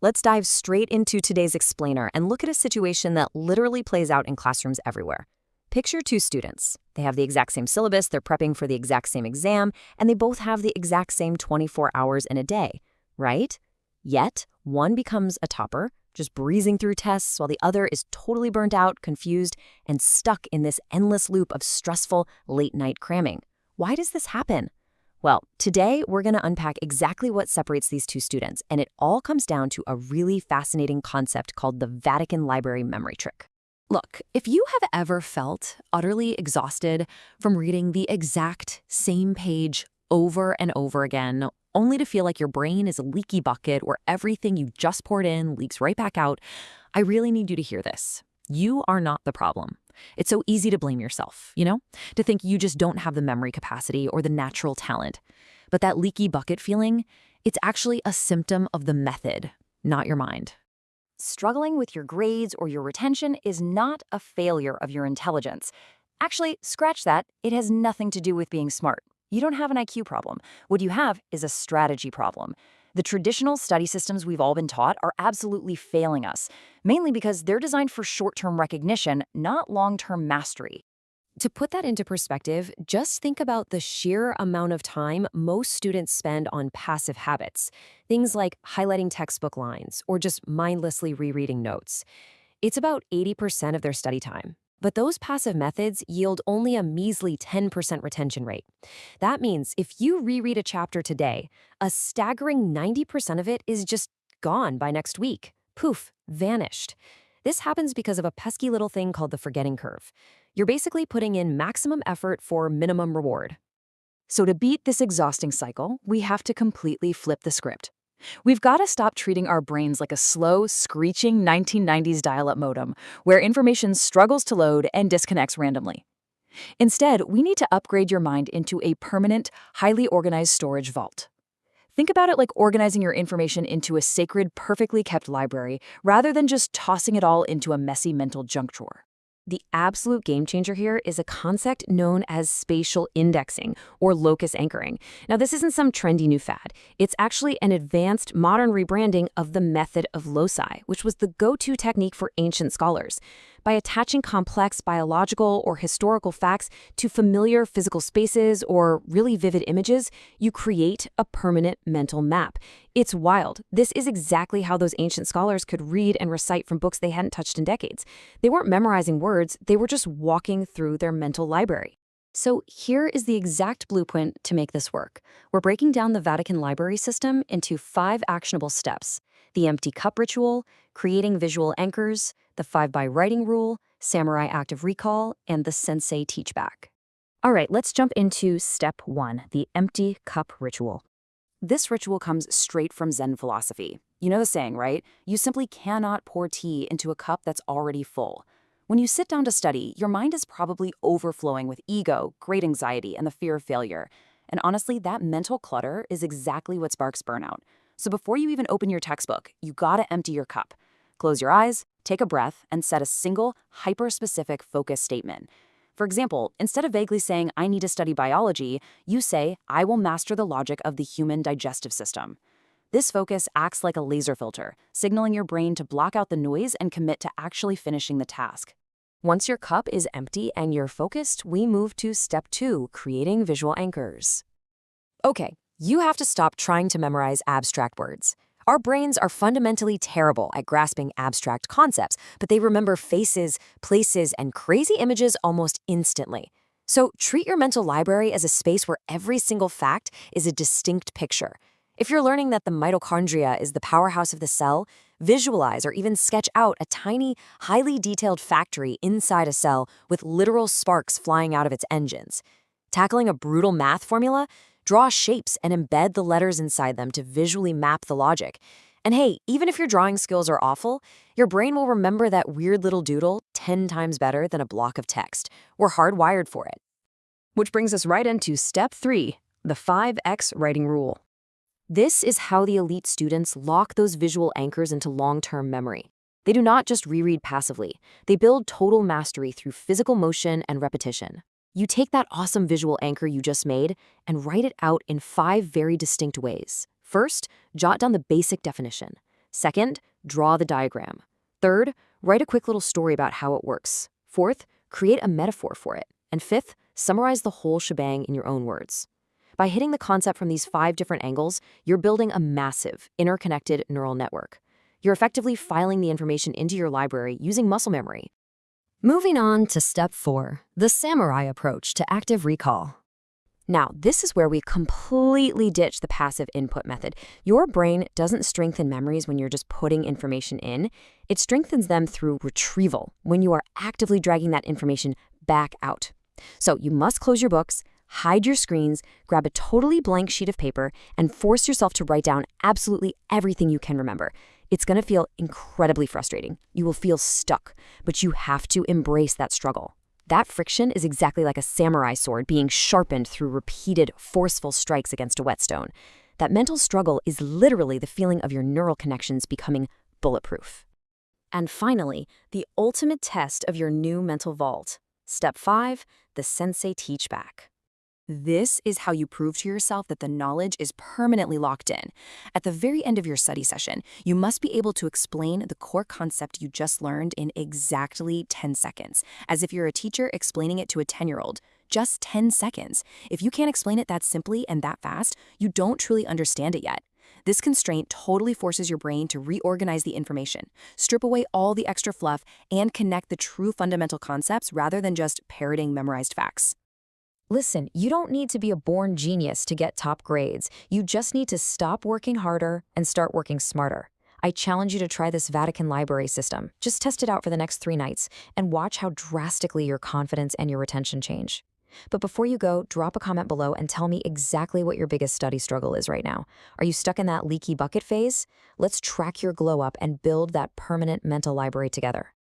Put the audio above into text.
let's dive straight into today's explainer and look at a situation that literally plays out in classrooms everywhere. Picture two students. They have the exact same syllabus, they're prepping for the exact same exam, and they both have the exact same 24 hours in a day, right? Yet, one becomes a topper, just breezing through tests, while the other is totally burnt out, confused, and stuck in this endless loop of stressful late-night cramming. Why does this happen? Well, today we're going to unpack exactly what separates these two students, and it all comes down to a really fascinating concept called the Vatican Library memory trick. Look, if you have ever felt utterly exhausted from reading the exact same page over and over again, only to feel like your brain is a leaky bucket where everything you just poured in leaks right back out, I really need you to hear this. You are not the problem. It's so easy to blame yourself, to think you just don't have the memory capacity or the natural talent. But that leaky bucket feeling, it's actually a symptom of the method, not your mind. Struggling with your grades or your retention is not a failure of your intelligence. Actually, scratch that. It has nothing to do with being smart. You don't have an IQ problem. What you have is a strategy problem. The traditional study systems we've all been taught are absolutely failing us, mainly because they're designed for short-term recognition, not long-term mastery. To put that into perspective, just think about the sheer amount of time most students spend on passive habits, things like highlighting textbook lines or just mindlessly rereading notes. It's about 80% of their study time. But those passive methods yield only a measly 10% retention rate. That means if you reread a chapter today, a staggering 90% of it is just gone by next week. Poof, vanished. This happens because of a pesky little thing called the forgetting curve. You're basically putting in maximum effort for minimum reward. So to beat this exhausting cycle, we have to completely flip the script. We've got to stop treating our brains like a slow, screeching 1990s dial-up modem where information struggles to load and disconnects randomly. Instead, we need to upgrade your mind into a permanent, highly organized storage vault. Think about it like organizing your information into a sacred, perfectly kept library rather than just tossing it all into a messy mental junk drawer. The absolute game changer here is a concept known as spatial indexing, or locus anchoring. Now, this isn't some trendy new fad. It's actually an advanced modern rebranding of the Method of Loci, which was the go-to technique for ancient scholars. By attaching complex biological or historical facts to familiar physical spaces or really vivid images, you create a permanent mental map. It's wild. This is exactly how those ancient scholars could read and recite from books they hadn't touched in decades. They weren't memorizing words, they were just walking through their mental library. So here is the exact blueprint to make this work. We're breaking down the Vatican Library system into 5 actionable steps: the empty cup ritual, creating visual anchors, the 5-by writing rule, samurai active recall, and the sensei teach-back. All right, let's jump into step 1, the empty cup ritual. This ritual comes straight from Zen philosophy. You know the saying, right? You simply cannot pour tea into a cup that's already full. When you sit down to study, your mind is probably overflowing with ego, great anxiety, and the fear of failure. And honestly, that mental clutter is exactly what sparks burnout. So before you even open your textbook, you gotta empty your cup. Close your eyes, take a breath, and set a single, hyper-specific focus statement. For example, instead of vaguely saying, I need to study biology, you say, I will master the logic of the human digestive system. This focus acts like a laser filter, signaling your brain to block out the noise and commit to actually finishing the task. Once your cup is empty and you're focused, we move to step 2, creating visual anchors. Okay, you have to stop trying to memorize abstract words. Our brains are fundamentally terrible at grasping abstract concepts, but they remember faces, places, and crazy images almost instantly. So treat your mental library as a space where every single fact is a distinct picture. If you're learning that the mitochondria is the powerhouse of the cell, visualize or even sketch out a tiny, highly detailed factory inside a cell with literal sparks flying out of its engines. Tackling a brutal math formula? Draw shapes and embed the letters inside them to visually map the logic. And hey, even if your drawing skills are awful, your brain will remember that weird little doodle 10 times better than a block of text. We're hardwired for it. Which brings us right into step 3, the 5X writing rule. This is how the elite students lock those visual anchors into long-term memory. They do not just reread passively. They build total mastery through physical motion and repetition. You take that awesome visual anchor you just made and write it out in 5 very distinct ways. First, jot down the basic definition. Second, draw the diagram. Third, write a quick little story about how it works. Fourth, create a metaphor for it. And fifth, summarize the whole shebang in your own words. By hitting the concept from these 5 different angles, you're building a massive, interconnected neural network. You're effectively filing the information into your library using muscle memory. Moving on to step 4, the samurai approach to active recall. Now, this is where we completely ditch the passive input method. Your brain doesn't strengthen memories when you're just putting information in. It strengthens them through retrieval, when you are actively dragging that information back out. So you must close your books, hide your screens, grab a totally blank sheet of paper, and force yourself to write down absolutely everything you can remember. It's going to feel incredibly frustrating. You will feel stuck, but you have to embrace that struggle. That friction is exactly like a samurai sword being sharpened through repeated, forceful strikes against a whetstone. That mental struggle is literally the feeling of your neural connections becoming bulletproof. And finally, the ultimate test of your new mental vault. Step 5, the sensei teach back. This is how you prove to yourself that the knowledge is permanently locked in. At the very end of your study session, you must be able to explain the core concept you just learned in exactly 10 seconds, as if you're a teacher explaining it to a 10-year-old. Just 10 seconds. If you can't explain it that simply and that fast, you don't truly understand it yet. This constraint totally forces your brain to reorganize the information, strip away all the extra fluff, and connect the true fundamental concepts rather than just parroting memorized facts. Listen, you don't need to be a born genius to get top grades. You just need to stop working harder and start working smarter. I challenge you to try this Vatican Library system. Just test it out for the next 3 nights and watch how drastically your confidence and your retention change. But before you go, drop a comment below and tell me exactly what your biggest study struggle is right now. Are you stuck in that leaky bucket phase? Let's track your glow up and build that permanent mental library together.